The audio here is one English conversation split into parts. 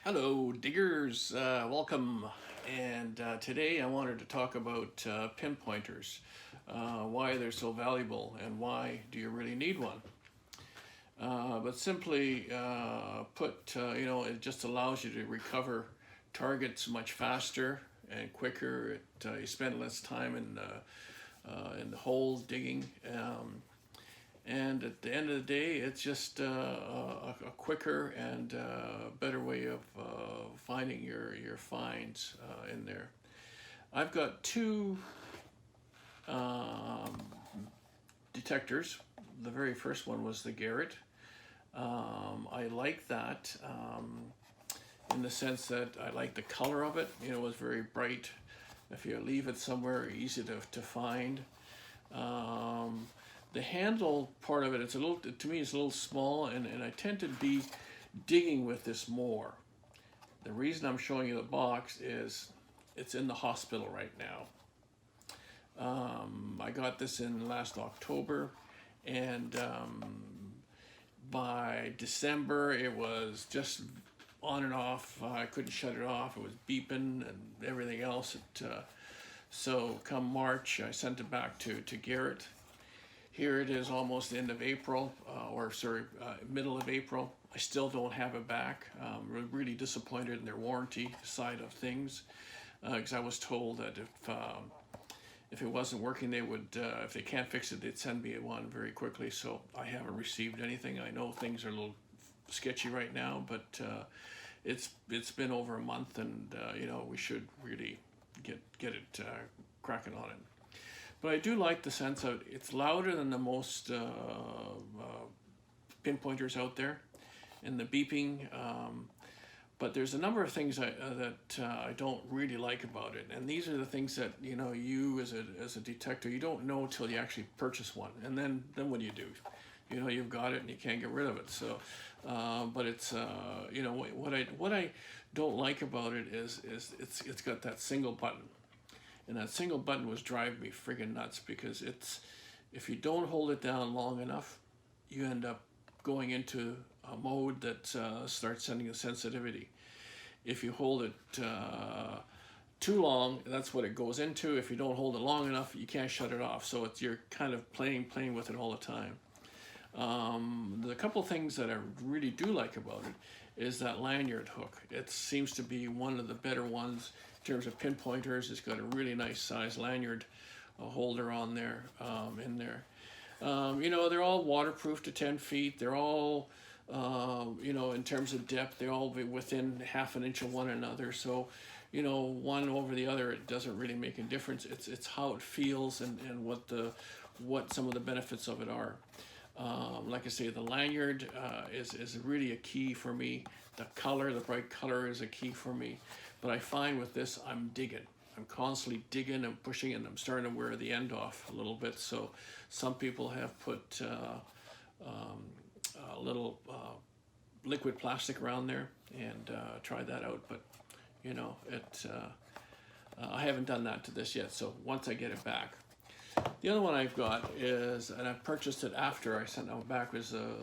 Hello, diggers. Welcome. And today I wanted to talk about pinpointers, why they're so valuable, and why do you really need one. But simply put, it just allows you to recover targets much faster and quicker. You spend less time in the holes digging. And at the end of the day, it's just a quicker and better way of finding your finds in there. I've got two detectors. The very first one was the Garrett. I like that in the sense that I like the color of it. It was very bright. If you leave it somewhere, easy to find. The handle part of it, it's a little, to me, it's a little small, and I tend to be digging with this more. The reason I'm showing you the box is it's in the hospital right now. I got this in last October, and by December it was just on and off. I couldn't shut it off. It was beeping and everything else. So come March, I sent it back to Garrett. Here it is, almost the end of April, middle of April. I still don't have it back. We're really disappointed in their warranty side of things, because I was told that if it wasn't working, they would, if they can't fix it, they'd send me one very quickly. So I haven't received anything. I know things are a little sketchy right now, but it's been over a month, and we should really get it cracking on it. But I do like the sense of it's louder than the most pinpointers out there, and the beeping. But there's a number of things that I don't really like about it, and these are the things that you as a detector, you don't know till you actually purchase one, and then what do you do? You've got it and you can't get rid of it. So, but it's what I don't like about it is it's got that single button. And that single button was driving me friggin' nuts, because if you don't hold it down long enough, you end up going into a mode that starts sending a sensitivity. If you hold it too long, that's what it goes into. If you don't hold it long enough, you can't shut it off. So you're kind of playing with it all the time. The couple things that I really do like about it is that lanyard hook. It seems to be one of the better ones in terms of pinpointers. It's got a really nice size lanyard holder on there, in there. They're all waterproof to 10 feet. They're all, in terms of depth, they're all within half an inch of one another. So, one over the other, it doesn't really make a difference. It's how it feels and what some of the benefits of it are. Like I say, the lanyard is really a key for me. The bright color is a key for me. But I find with this, I'm digging. I'm constantly digging and pushing, and I'm starting to wear the end off a little bit. So some people have put a little liquid plastic around there and tried that out. But, I haven't done that to this yet. So once I get it back. The other one I've got is, and I purchased it after I sent it back, was the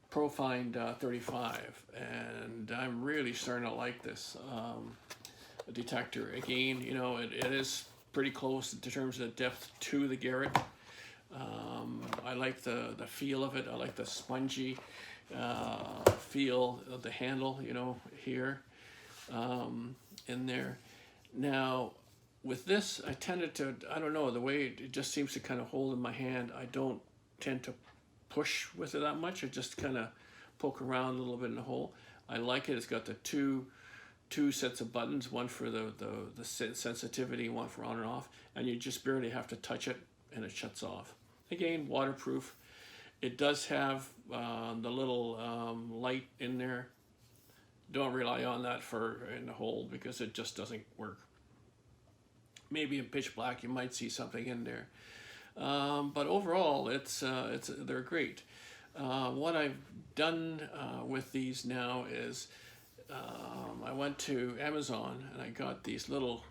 Pro-Find 35, and I'm really starting to like this detector. Again, it is pretty close in terms of depth to the Garret. I like the feel of it. I like the spongy feel of the handle, here in there. Now, with this, I tended to, I don't know, the way it just seems to kind of hold in my hand, I don't tend to push with it that much. I just kind of poke around a little bit in the hole. I like it. It's got the two sets of buttons, one for the sensitivity, one for on and off, and you just barely have to touch it and it shuts off. Again, waterproof. It does have the little light in there. Don't rely on that in the hole, because it just doesn't work. Maybe in pitch black you might see something in there, but overall they're great. What I've done with these now is I went to Amazon and I got these little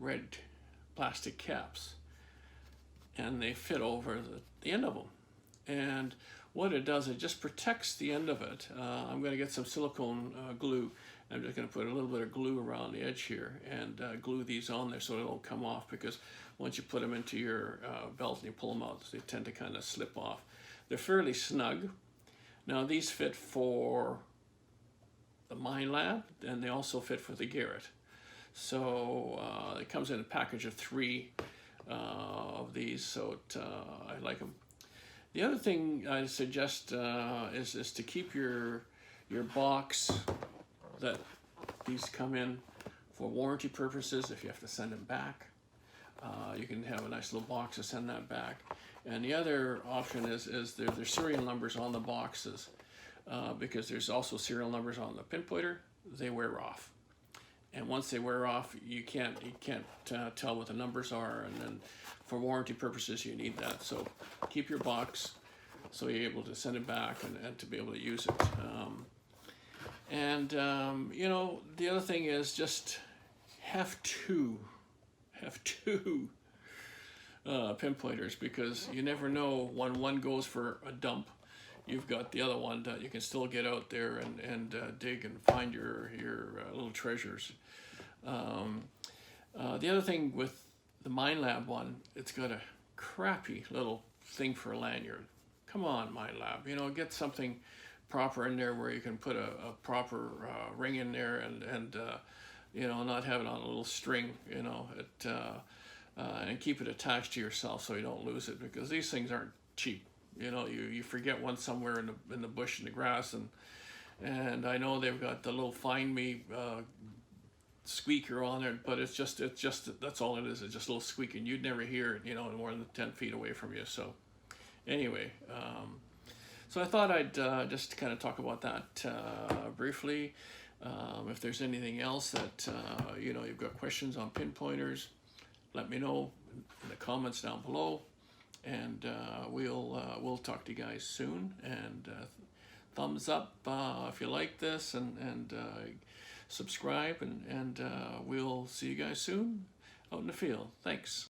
red plastic caps, and they fit over the end of them. And what it does, it just protects the end of it. I'm going to get some silicone glue I'm just going to put a little bit of glue around the edge here and glue these on there so they don't come off, because once you put them into your belt and you pull them out, they tend to kind of slip off. They're fairly snug. Now these fit for the Minelab, and they also fit for the Garret. So it comes in a package of 3 of these, so I like them. The other thing I suggest is to keep your box that these come in for warranty purposes. If you have to send them back, you can have a nice little box to send that back. And the other option is there's serial numbers on the boxes, because there's also serial numbers on the Pinpointer. They wear off, and once they wear off, you can't tell what the numbers are, and then for warranty purposes you need that. So keep your box so you're able to send it back and to be able to use it. You know, the other thing is just have two pinpointers, because you never know when one goes for a dump, you've got the other one that you can still get out there and dig and find your little treasures. The other thing with the Minelab one, it's got a crappy little thing for a lanyard. Come on, Minelab, you know, get something proper in there where you can put a proper ring in there and you know, not have it on a little string, you know, and keep it attached to yourself so you don't lose it, because these things aren't cheap. You know, you forget one somewhere in the bush in the grass, and I know they've got the little Find Me squeaker on there, but it's just that's all it is. It's just a little squeaking. You'd never hear it, you know, more than 10 feet away from you. So anyway, so I thought I'd just kind of talk about that briefly. If there's anything else that you know, you've got questions on pinpointers, let me know in the comments down below, and we'll talk to you guys soon. And thumbs up if you like this, and subscribe, and we'll see you guys soon out in the field. Thanks.